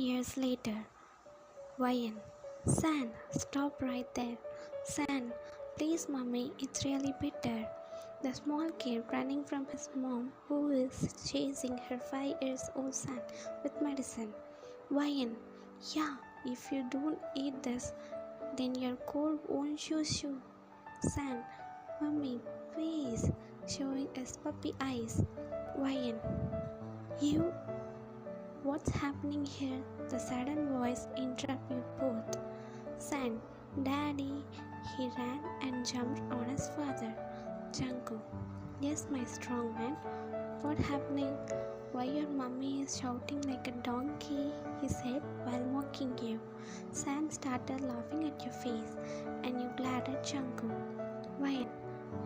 Years later, Ryan. San, stop right there. San, please, mommy, it's really bitter. The small kid running from his mom, who is chasing her 5 years old son with medicine. Ryan, yeah, if you don't eat this, then your cold won't choose you. San, mommy, please, showing his puppy eyes. Ryan, you, what's happening here? The sudden voice interrupted you both. San, Daddy, he ran and jumped on his father. Jungkook, yes, my strong man. What happening? Why your mummy is shouting like a donkey? He said while mocking you. San started laughing at your face, and you glared at Jungkook. Ryan,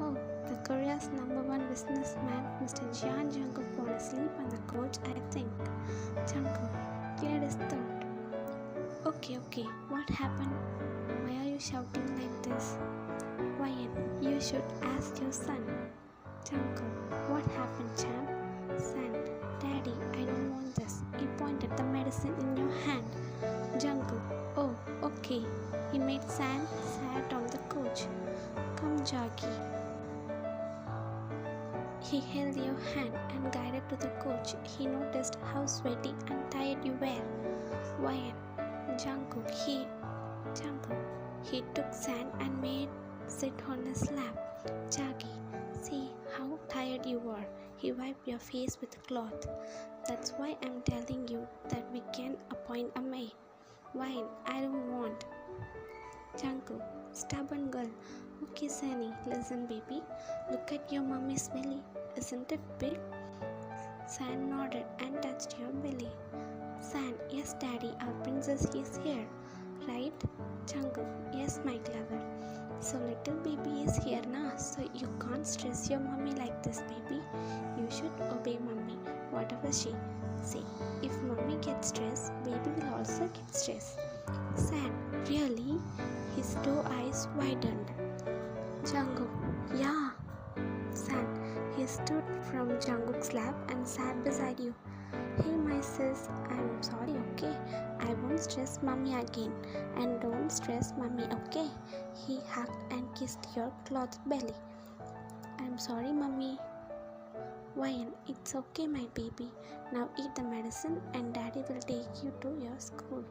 oh, the Korea's #1 businessman, Mr. Jian Jungkook, wanna sleep on the couch, I think. Jungkook cleared his throat. Okay, what happened? Why are you shouting like this? Ryan, you should ask your son. Jungkook, what happened, champ? San, Daddy, I don't want this. He pointed the medicine in your hand. Jungkook, oh, okay. He made San sat on the couch. Come, Jackie. He held your hand and guided to the couch. He noticed how sweaty and tired you were. Ryan, Jungkook, he took San and made sit on his lap. Jackie, see how tired you are. He wiped your face with a cloth. That's why I'm telling you that we can appoint a maid. Ryan, I don't want. Jungkook, stubborn girl. Okay, Sunny, listen, baby. Look at your mummy's belly. Isn't it big? San nodded and touched your belly. San, yes, Daddy, our princess is here, right? Jungkook, yes, my clever. So little baby is here now, so you can't stress your mummy like this, baby. You should obey mummy, whatever she say. If mummy gets stressed, baby will also get stressed. San, really? His doe eyes widened. Jungkook, yeah. San, he stood from Jungkook's lap and sat beside you. Hey my sis, I'm sorry, okay? I won't stress mummy again. And don't stress mummy, okay? He hugged and kissed your cloth belly. I'm sorry, mummy. Ryan, it's okay, my baby. Now eat the medicine and daddy will take you to your school.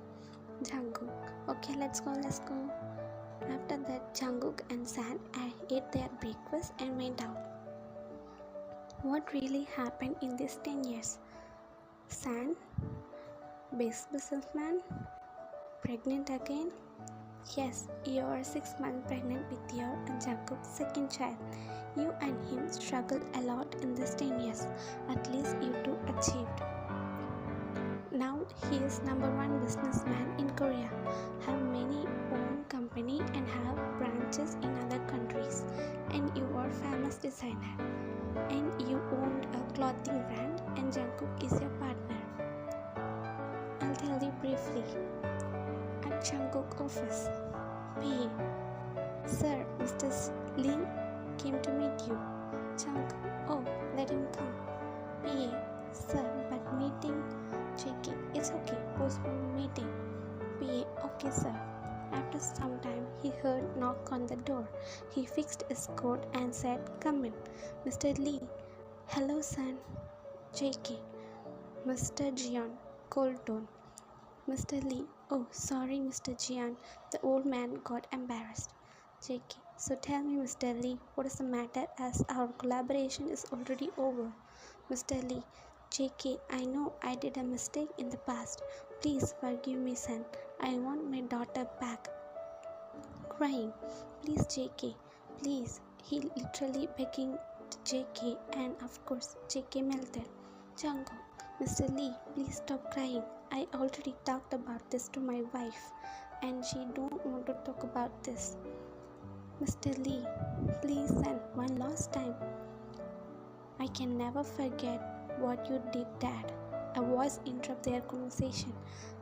Jungkook, okay, let's go. After that, Jungkook and San ate their breakfast and went out. What really happened in these 10 years? San, businessman, pregnant again? Yes, you are 6 months pregnant with your Jungkook's second child. You and him struggled a lot in these 10 years. At least you two achieved. Now he is #1 businessman in Korea, have many own company and have branches in other countries. And you are famous designer. And you owned a clothing brand and Jungkook is your partner. I'll tell you briefly. At Jungkook office, PA, Sir, Mr. Lee came to meet you. Jungkook, oh, let him come. PA, Sir, but meeting. JK, it's okay, postpone meeting. PA, okay, sir. After some time, he heard knock on the door. He fixed his coat and said, come in. Mr. Lee, hello, son. JK, Mr. Jian, cold tone. Mr. Lee, oh, sorry, Mr. Jian. The old man got embarrassed. JK, so tell me, Mr. Lee, what is the matter as our collaboration is already over? Mr. Lee, JK, I know I did a mistake in the past. Please forgive me, son. I want my daughter back. Crying, please, JK, please. He literally begging JK, and of course, JK melted. Jungkook, Mr. Lee, please stop crying. I already talked about this to my wife, and she don't want to talk about this. Mr. Lee, please, son, one last time. I can never forget what you did, Dad. A voice interrupted their conversation,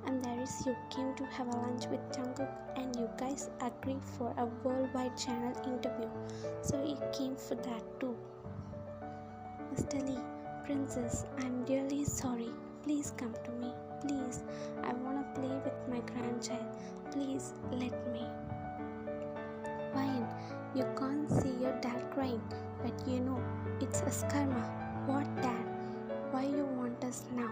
and there is you came to have a lunch with Jungkook, and you guys agreed for a worldwide channel interview, so he came for that too. Mr. Lee, Princess, I'm really sorry. please come to me. Please, I wanna play with my grandchild. Please let me. Ryan, you can't see your dad crying, but you know it's a karma. What, Dad? Why you want us now?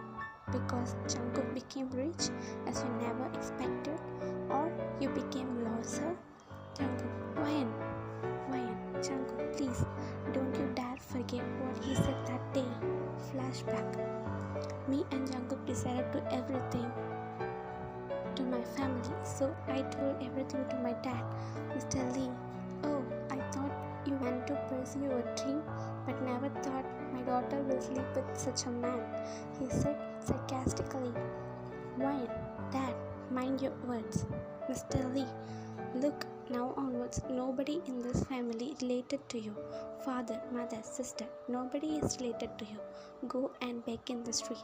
Because Jungkook became rich as you never expected, or you became loser? Jungkook, Ryan, Jungkook, please, don't you dare forget what he said that day. Flashback. Me and Jungkook decided to everything to my family, so I told everything to my dad. Mr. Lee, oh, I thought you went to pursue your dream, but never thought my daughter will sleep with such a man, he said sarcastically. Ryan, Dad, mind your words. Mr. Lee, look, now onwards, nobody in this family related to you. Father, mother, sister, nobody is related to you. Go and beg in the street.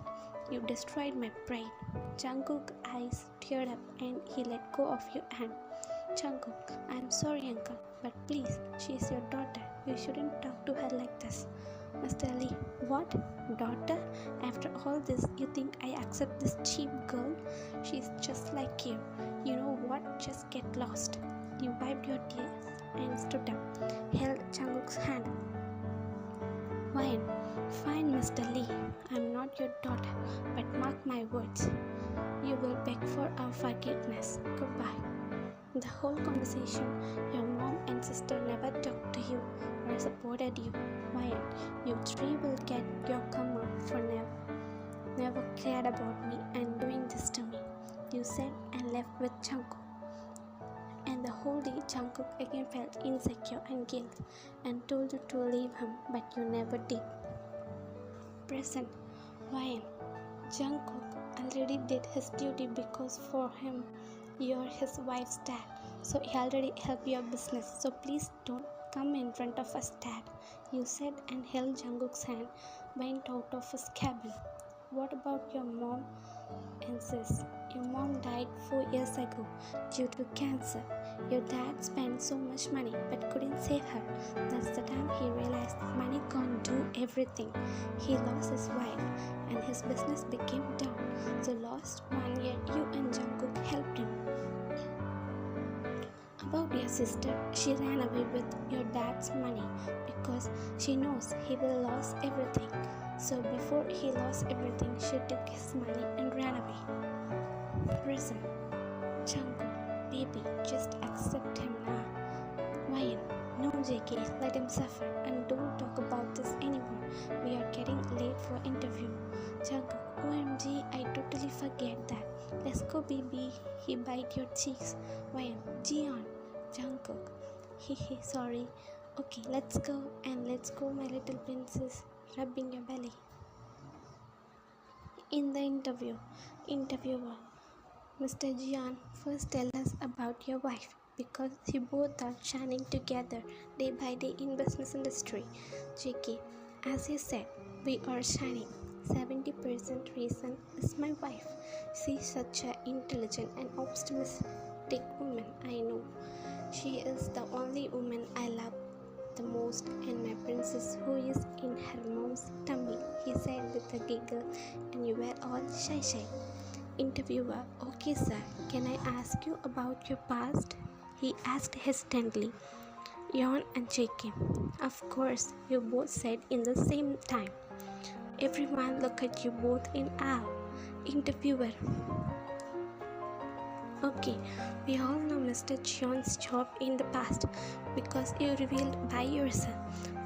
You destroyed my pride. Jungkook's eyes teared up and he let go of your hand. Jungkook, I am sorry, uncle, but please, she is your daughter. You shouldn't talk to her like this. Mr. Lee, what? Daughter? After all this, you think I accept this cheap girl? She's just like you. You know what? Just get lost. You wiped your tears and stood up, held Jungkook's hand. Fine, Mr. Lee. I'm not your daughter, but mark my words. You will beg for our forgiveness. Goodbye. The whole conversation, your mom and sister never talked to you or supported you. Why? You three will get your karma for never cared about me and doing this to me. You said and left with Jungkook. And the whole day Jungkook again felt insecure and guilt and told you to leave him, but you never did. Present. Why? Jungkook already did his duty because for him you're his wife's dad, so he already helped your business, so please don't come in front of us, Dad, you said and held Jungkook's hand, went out of his cabin. What about your mom and sis? Your mom died 4 years ago due to cancer. Your dad spent so much money but couldn't save her. That's the time he realized money can't do everything. He lost his wife and his business became down. So last 1 year you and Jungkook helped him. About your sister, she ran away with your dad's money because she knows he will lose everything. So before he lost everything, she took his money and ran away. Prison. Jungkook, baby, just accept him now. Ryan, no JK, let him suffer and don't talk about this anymore. We are getting late for interview. Jungkook, OMG, I totally forget that. Let's go, baby. He bite your cheeks. Ryan, Jian. Jungkook, hehe, sorry. Okay, let's go and let's go, my little princess, rubbing your belly. In the interviewer, Mr. Jian, first tell us about your wife because you both are shining together day by day in business industry. JK, as you said, we are shining. 70% reason is my wife. She's such an intelligent and optimistic woman, I know. She is the only woman I love the most and my princess who is in her mom's tummy, he said with a giggle, and you were all shy. Interviewer, okay sir, can I ask you about your past? He asked hesitantly. Yon and JK, of course, you both said in the same time. Everyone look at you both in awe. Interviewer, okay, we all know Mr. Chion's job in the past because you revealed by yourself.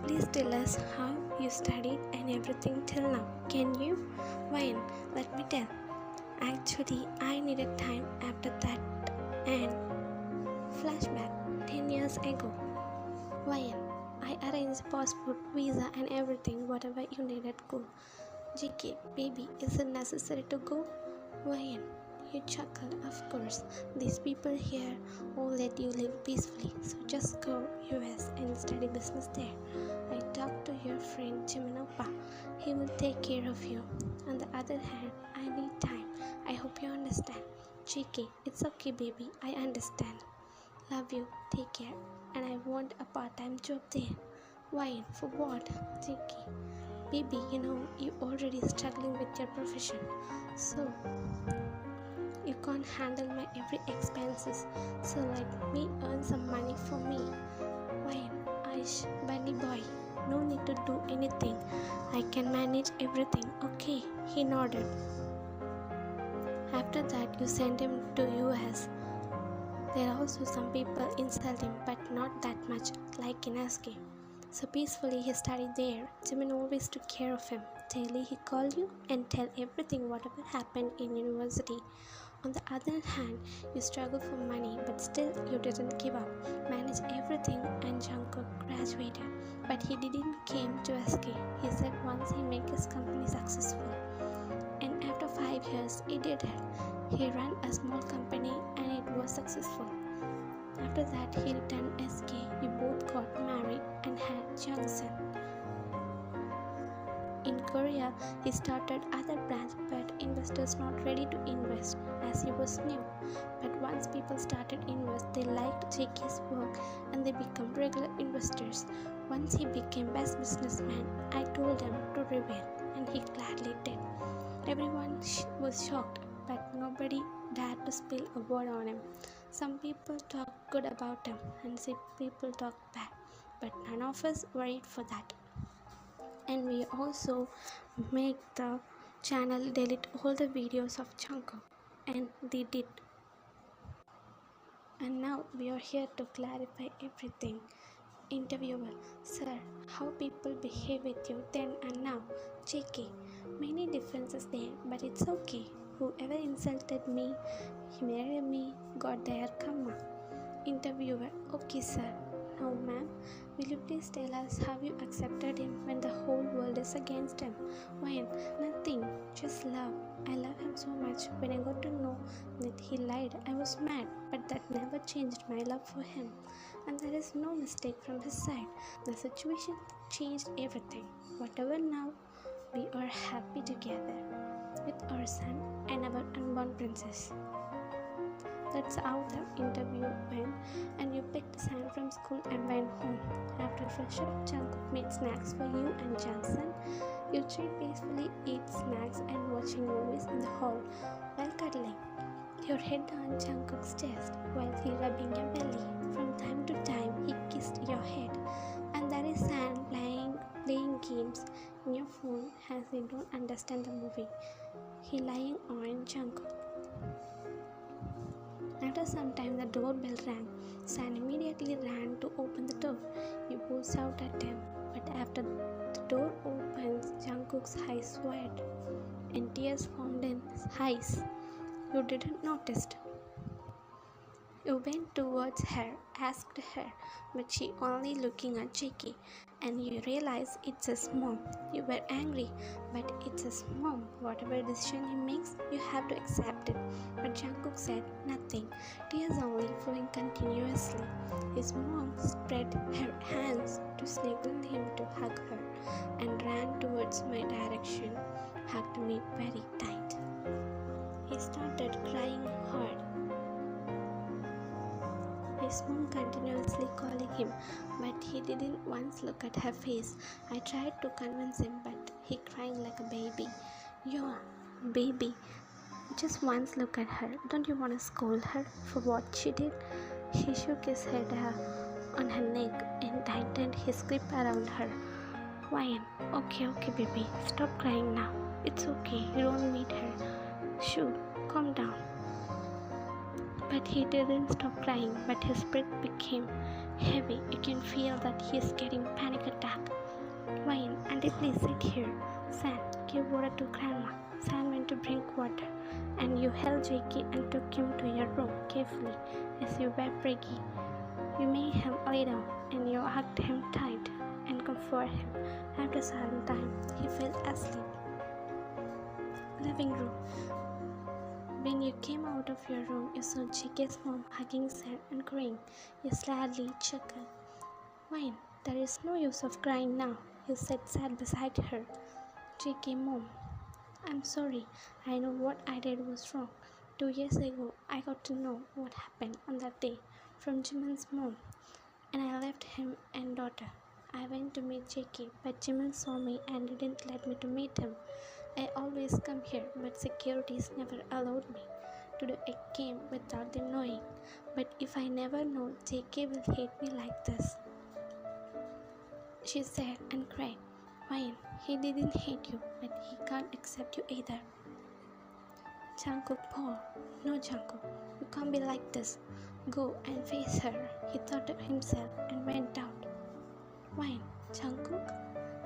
Please tell us how you studied and everything till now. Can you? Ryan, let me tell. Actually, I needed time after that and flashback 10 years ago. Ryan, I arranged passport, visa and everything, whatever you needed go. JK, baby, is it necessary to go? Ryan, you chuckle, of course. These people here won't let you live peacefully, so just go US and study business there. I talked to your friend Jiminopa. He will take care of you. On the other hand, I need time. I hope you understand. JK, it's okay, baby. I understand. Love you. Take care. And I want a part-time job there. Why? For what? JK, Baby, you're already struggling with your profession, so you can't handle my every expenses. So let me earn some money for me. Why, Aish, bunny boy, no need to do anything. I can manage everything. Okay, he nodded. After that, you send him to US. There are also some people insult him, but not that much, like in SK. So peacefully he studied there. Jimin always took care of him. Daily he called you and tell everything whatever happened in university. On the other hand, you struggle for money, but still you didn't give up. Manage everything, and Jungkook graduated. But he didn't came to SK. He said once he make his company successful. And after 5 years, he did it. He ran a small company and it was successful. After that, he returned SK. You both got married and had Jungson. In Korea, he started other brands, but investors not ready to invest as he was new. But once people started invest, they liked JK's work and they become regular investors. Once he became best businessman, I told him to reveal, and he gladly did. Everyone was shocked, but nobody dared to spill a word on him. Some people talked good about him, and some people talked bad, but none of us worried for that. And we also make the channel delete all the videos of Jungkook, and they did. And now we are here to clarify everything. Interviewer: Sir, how people behave with you then and now? JK: Many differences there, but it's okay. Whoever insulted me, humiliated me, got their karma. Interviewer: Okay, sir. Now, ma'am, will you please tell us how you accepted him when the whole world is against him? Why? Nothing, just love. I love him so much. When I got to know that he lied, I was mad, but that never changed my love for him. And there is no mistake from his side. The situation changed everything. Whatever now, we are happy together with our son and our unborn princess. That's how the interview went, and you picked Sam from school and went home. After fresh up, Jungkook made snacks for you and Johnson. You three peacefully ate snacks and watching movies in the hall while cuddling. Your head on Jungkook's chest while he rubbing your belly. From time to time, he kissed your head. And there is Sam playing games in your phone as he don't understand the movie. He lying on Jungkook. After some time, the doorbell rang. San immediately ran to open the door. You both shouted at him, but after the door opens, Jungkook's eyes wide and tears formed in his eyes. You didn't notice. You went towards her, asked her, but she only looking at JK, and you realize it's his mom. You were angry, but it's his mom. Whatever decision he makes, you have to accept it. But Jungkook said nothing, tears only flowing continuously. His mom spread her hands to snuggle him to hug her, and ran towards my direction, hugged me very tight. He started crying hard. His mom continuously calling him, but he didn't once look at her face. I tried to convince him, but he crying like a baby. You're baby. Just once look at her. Don't you want to scold her for what she did? He shook his head on her neck and tightened his grip around her. Why? Okay, baby. Stop crying now. It's okay. You don't need her. Shoo, calm down. But he didn't stop crying, but his breath became heavy. You can feel that he is getting panic attack. Why? Auntie, please sit here. San, give water to grandma. San went to bring water, and you held JK and took him to your room carefully as you were breaking. You made him lay down, and you hugged him tight and comforted him. After some time, he fell asleep. Living room. When you came out of your room, you saw JK's mom hugging Sam and crying. You sadly chuckled. Why? There is no use of crying now, you said sad beside her. JK: Mom, I'm sorry. I know what I did was wrong. 2 years ago, I got to know what happened on that day from Jimin's mom, and I left him and daughter. I went to meet JK, but Jimin saw me and didn't let me to meet him. I always come here, but securities never allowed me. Today I came without them knowing. But if I never know, JK will hate me like this, she said and cried. Fine, he didn't hate you, but he can't accept you either. Jungkook paused. No, Jungkook, you can't be like this. Go and face her, he thought to himself and went out. Fine, Jungkook,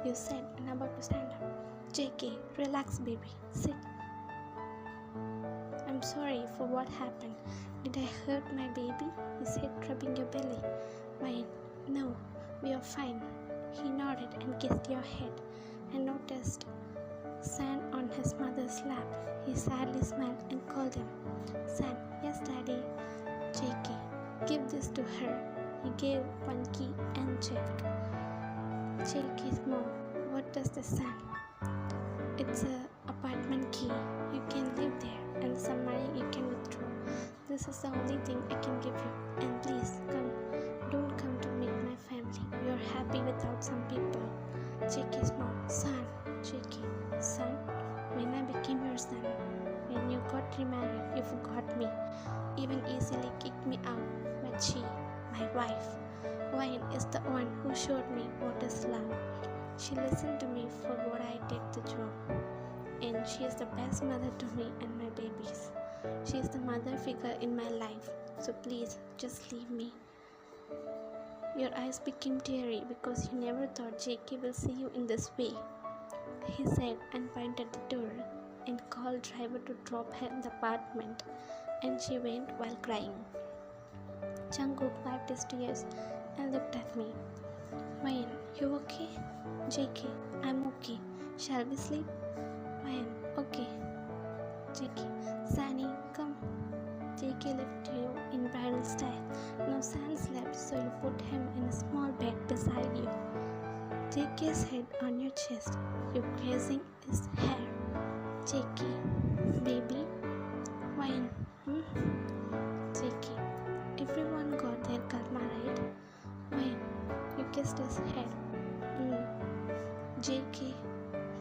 you said and about to stand up. JK, relax baby, sit. I'm sorry for what happened. Did I hurt my baby? He said, rubbing your belly. Fine, no, we are fine. He nodded and kissed your head and noticed sand on his mother's lap. He sadly smiled and called him. San, yes daddy. JK, give this to her. He gave one key and check. JK's mom, what does this say? It's a apartment key. You can live there and some money you can withdraw. This is the only thing I can give you. And please come. Don't come to meet my family. We are happy without some people. JK's mom, son. JK, son, when I became your son, when you got remarried, you forgot me. Even easily kicked me out. But she, my wife, Wine is the one who showed me what is love. She listened to me for what I did the job. And she is the best mother to me and my babies. She is the mother figure in my life. So please, just leave me. Your eyes became teary because you never thought JK will see you in this way, he said and pointed the door and called driver to drop her in the apartment, and she went while crying. Jungkook wiped his tears and looked at me. Wayne, you okay? JK, I'm okay. Shall we sleep? Wayne, okay. JK, Sani, come. JK left you in bridal style. Now San slept, so you put him in a small bed beside you. JK's head on your chest. You're grazing his hair. JK, baby. Wayne, JK, everyone got their karma, right? Wayne, you kissed his head. JK,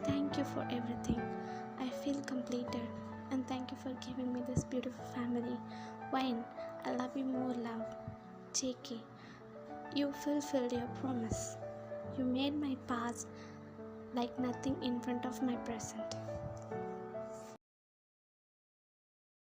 thank you for everything. I feel completed, and thank you for giving me this beautiful family. Wayne, I love you more, love. JK, you fulfilled your promise. You made my past like nothing in front of my present.